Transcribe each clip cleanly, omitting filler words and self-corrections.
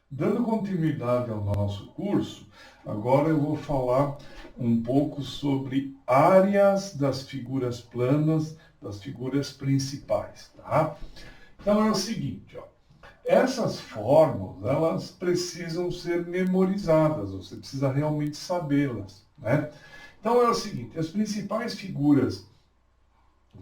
Dando continuidade ao nosso curso, agora eu vou falar um pouco sobre áreas das figuras planas, das figuras principais, tá? Então é o seguinte, ó, essas fórmulas, elas precisam ser memorizadas, você precisa realmente sabê-las, né? Então é o seguinte, as principais figuras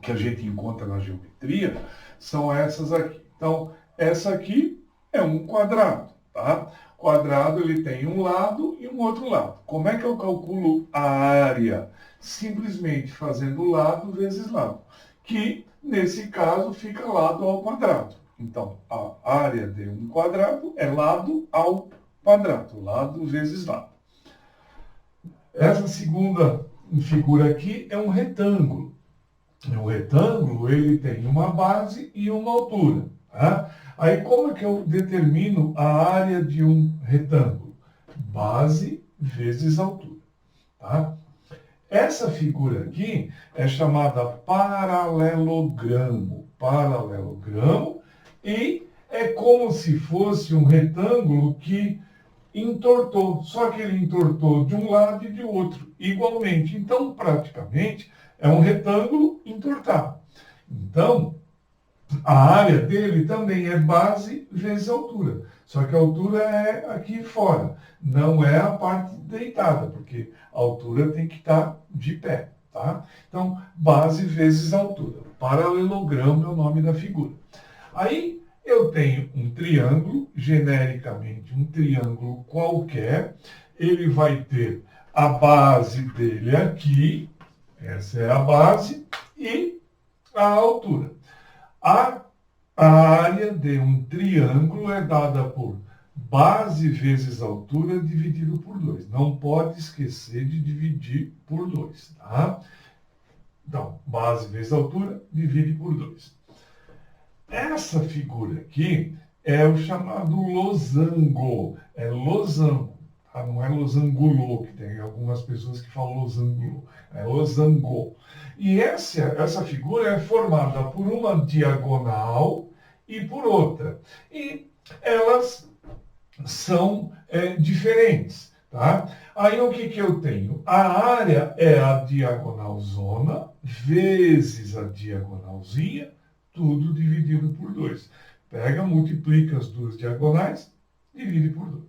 que a gente encontra na geometria são essas aqui. Então, essa aqui é um quadrado, tá? Quadrado ele tem um lado e um outro lado. Como é que eu calculo a área? Simplesmente fazendo lado vezes lado, que nesse caso fica lado ao quadrado. Então, a área de um quadrado é lado ao quadrado, lado vezes lado. Essa segunda figura aqui é um retângulo. O retângulo ele tem uma base e uma altura. Tá? Aí como é que eu determino a área de um retângulo? Base vezes altura. Tá? Essa figura aqui é chamada paralelogramo. Paralelogramo, e é como se fosse um retângulo que entortou, só que ele entortou de um lado e de outro, igualmente. Então, praticamente, é um retângulo entortado. Então, a área dele também é base vezes altura. Só que a altura é aqui fora, não é a parte deitada, porque a altura tem que estar de pé. Tá? Então, base vezes altura. Paralelogramo é o nome da figura. Aí, eu tenho um triângulo, genericamente um triângulo qualquer, ele vai ter a base dele aqui, essa é a base, e a altura. A área de um triângulo é dada por base vezes altura dividido por 2. Não pode esquecer de dividir por 2, tá? Então, base vezes altura divide por 2. Essa figura aqui é o chamado losango. É losango, tá? Não é losangulo, que tem algumas pessoas que falam losangulo. É losango. E essa figura é formada por uma diagonal e por outra. E elas são diferentes. Tá? Aí o que eu tenho? A área é a diagonal zona vezes a diagonalzinha, tudo dividido por 2. Pega, multiplica as duas diagonais, divide por 2.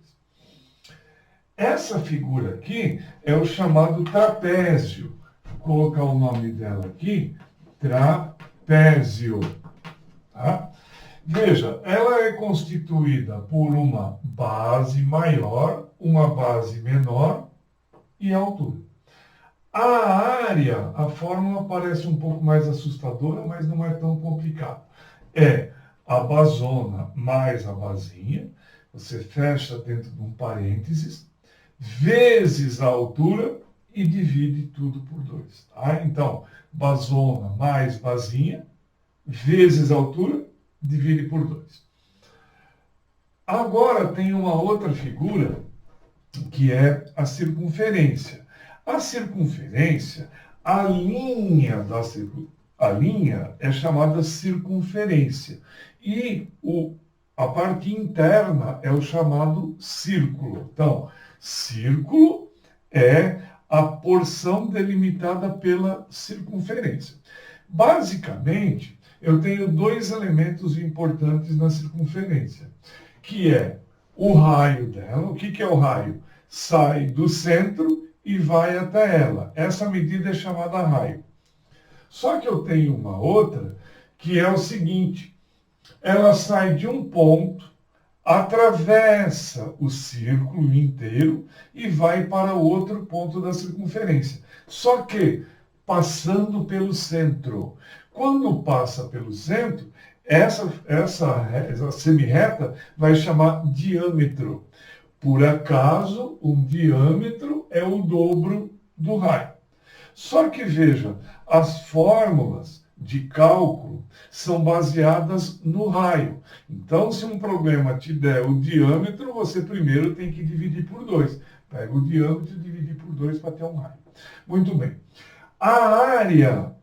Essa figura aqui é o chamado trapézio. Vou colocar o nome dela aqui, trapézio. Tá? Veja, ela é constituída por uma base maior, uma base menor e a altura. A área, a fórmula parece um pouco mais assustadora, mas não é tão complicado. É a basona mais a basinha, você fecha dentro de um parênteses, vezes a altura e divide tudo por 2. Tá? Então, basona mais basinha, vezes a altura, divide por 2. Agora tem uma outra figura, que é a circunferência. A circunferência, a linha é chamada circunferência. E a parte interna é o chamado círculo. Então, círculo é a porção delimitada pela circunferência. Basicamente, eu tenho dois elementos importantes na circunferência, que é o raio dela. O que é o raio? Sai do centro e vai até ela. Essa medida é chamada raio. Só que eu tenho uma outra, que é o seguinte: ela sai de um ponto, atravessa o círculo inteiro e vai para outro ponto da circunferência. Só que passando pelo centro. Quando passa pelo centro, essa semirreta vai chamar diâmetro. Por acaso, um diâmetro é o dobro do raio. Só que, veja, as fórmulas de cálculo são baseadas no raio. Então, se um problema te der o diâmetro, você primeiro tem que dividir por 2. Pega o diâmetro e divide por 2 para ter um raio. Muito bem. A área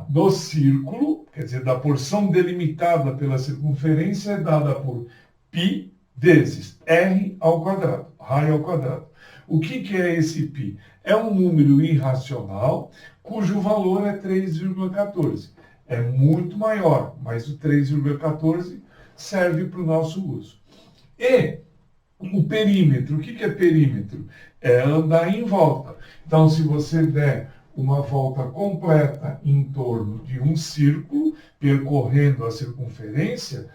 do círculo, quer dizer, da porção delimitada pela circunferência, é dada por π vezes r ao quadrado, raio ao quadrado. O que é esse π? É um número irracional cujo valor é 3,14. É muito maior, mas o 3,14 serve para o nosso uso. E o perímetro, o que é perímetro? É andar em volta. Então, se você der uma volta completa em torno de um círculo, percorrendo a circunferência,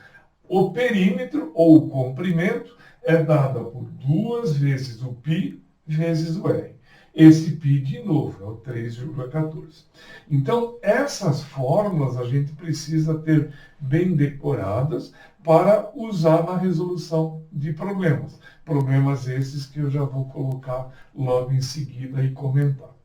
o perímetro ou o comprimento é dado por 2 vezes o π vezes o r. Esse π, de novo, é o 3,14. Então, essas fórmulas a gente precisa ter bem decoradas para usar na resolução de problemas. Problemas esses que eu já vou colocar logo em seguida e comentar.